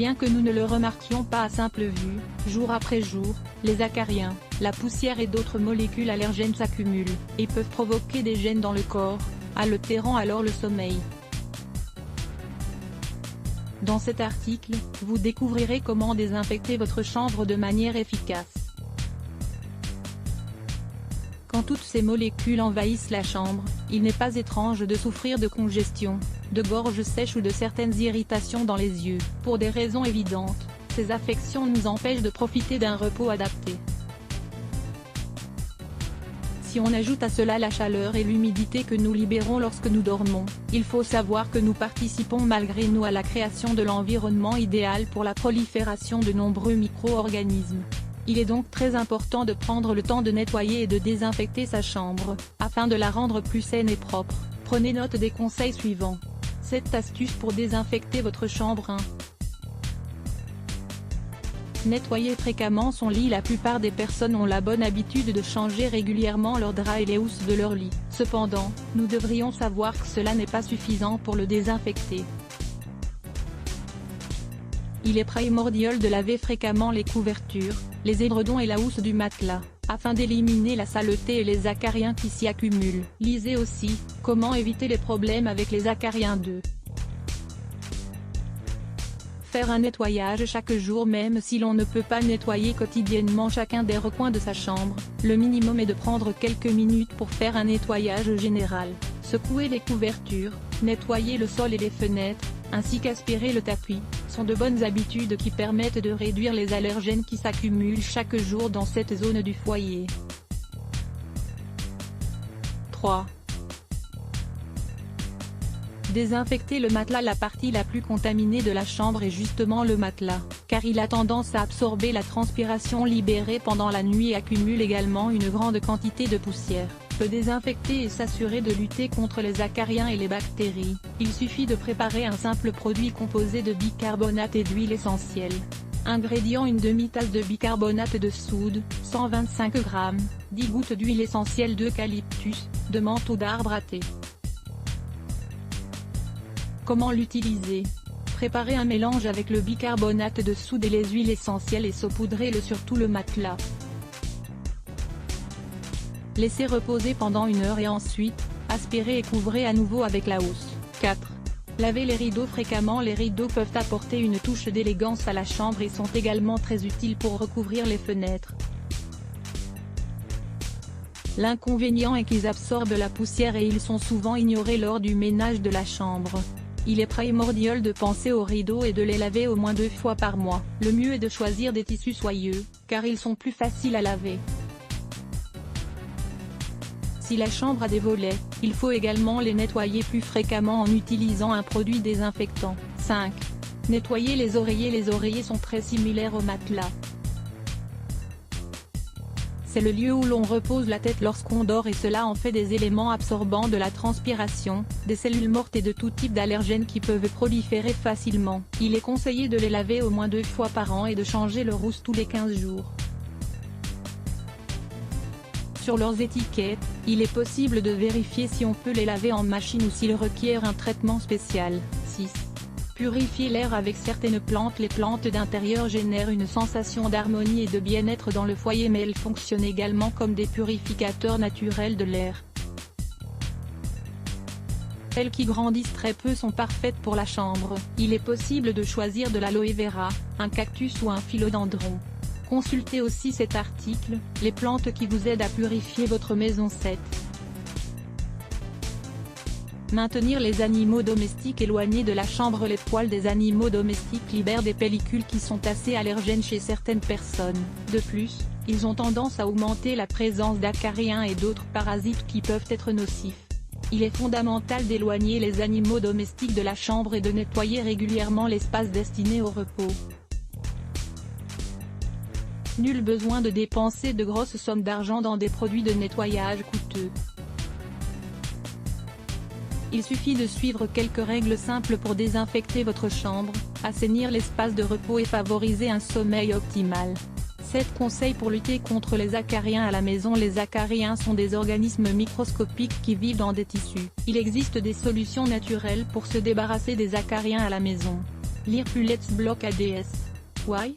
Bien que nous ne le remarquions pas à simple vue, jour après jour, les acariens, la poussière et d'autres molécules allergènes s'accumulent, et peuvent provoquer des gènes dans le corps, altérant alors le sommeil. Dans cet article, vous découvrirez comment désinfecter votre chambre de manière efficace. Quand toutes ces molécules envahissent la chambre, il n'est pas étrange de souffrir de congestion, de gorge sèche ou de certaines irritations dans les yeux. Pour des raisons évidentes, ces affections nous empêchent de profiter d'un repos adapté. Si on ajoute à cela la chaleur et l'humidité que nous libérons lorsque nous dormons, il faut savoir que nous participons malgré nous à la création de l'environnement idéal pour la prolifération de nombreux micro-organismes. Il est donc très important de prendre le temps de nettoyer et de désinfecter sa chambre, afin de la rendre plus saine et propre. Prenez note des conseils suivants. 7 astuces pour désinfecter votre chambre. 1. Nettoyer fréquemment son lit. La plupart des personnes ont la bonne habitude de changer régulièrement leurs draps et les housses de leur lit. Cependant, nous devrions savoir que cela n'est pas suffisant pour le désinfecter. Il est primordial de laver fréquemment les couvertures, les édredons et la housse du matelas, afin d'éliminer la saleté et les acariens qui s'y accumulent. Lisez aussi, comment éviter les problèmes avec les acariens 2. Faire un nettoyage chaque jour. Même si l'on ne peut pas nettoyer quotidiennement chacun des recoins de sa chambre, le minimum est de prendre quelques minutes pour faire un nettoyage général. Secouer les couvertures, nettoyer le sol et les fenêtres, ainsi qu'aspirer le tapis, sont de bonnes habitudes qui permettent de réduire les allergènes qui s'accumulent chaque jour dans cette zone du foyer. 3. Désinfecter le matelas. La partie la plus contaminée de la chambre est justement le matelas, car il a tendance à absorber la transpiration libérée pendant la nuit et accumule également une grande quantité de poussière. Peut désinfecter et s'assurer de lutter contre les acariens et les bactéries. Il suffit de préparer un simple produit composé de bicarbonate et d'huile essentielle. Ingrédients: une demi-tasse de bicarbonate de soude, 125 g, 10 gouttes d'huile essentielle d'eucalyptus, de menthe ou d'arbre à thé. Comment l'utiliser? Préparez un mélange avec le bicarbonate de soude et les huiles essentielles et saupoudrez-le sur tout le matelas. Laissez reposer pendant 1 heure et ensuite, aspirez et couvrez à nouveau avec la housse. 4. Lavez les rideaux fréquemment. Les rideaux peuvent apporter une touche d'élégance à la chambre et sont également très utiles pour recouvrir les fenêtres. L'inconvénient est qu'ils absorbent la poussière et ils sont souvent ignorés lors du ménage de la chambre. Il est primordial de penser aux rideaux et de les laver au moins 2 fois par mois. Le mieux est de choisir des tissus soyeux, car ils sont plus faciles à laver. Si la chambre a des volets, il faut également les nettoyer plus fréquemment en utilisant un produit désinfectant. 5. Nettoyer les oreillers. Les oreillers sont très similaires au matelas. C'est le lieu où l'on repose la tête lorsqu'on dort et cela en fait des éléments absorbant de la transpiration, des cellules mortes et de tout type d'allergènes qui peuvent proliférer facilement. Il est conseillé de les laver au moins 2 fois par an et de changer leur housse tous les 15 jours. Sur leurs étiquettes, il est possible de vérifier si on peut les laver en machine ou s'ils requièrent un traitement spécial. 6. Purifier l'air avec certaines plantes. Les plantes d'intérieur génèrent une sensation d'harmonie et de bien-être dans le foyer, mais elles fonctionnent également comme des purificateurs naturels de l'air. Celles qui grandissent très peu sont parfaites pour la chambre. Il est possible de choisir de l'aloe vera, un cactus ou un philodendron. Consultez aussi cet article, les plantes qui vous aident à purifier votre maison. 7. Maintenir les animaux domestiques éloignés de la chambre. Les poils des animaux domestiques libèrent des pellicules qui sont assez allergènes chez certaines personnes. De plus, ils ont tendance à augmenter la présence d'acariens et d'autres parasites qui peuvent être nocifs. Il est fondamental d'éloigner les animaux domestiques de la chambre et de nettoyer régulièrement l'espace destiné au repos. Nul besoin de dépenser de grosses sommes d'argent dans des produits de nettoyage coûteux. Il suffit de suivre quelques règles simples pour désinfecter votre chambre, assainir l'espace de repos et favoriser un sommeil optimal. 7 conseils pour lutter contre les acariens à la maison. Les acariens sont des organismes microscopiques qui vivent dans des tissus. Il existe des solutions naturelles pour se débarrasser des acariens à la maison. Lire plus Let's Block ADS. Why?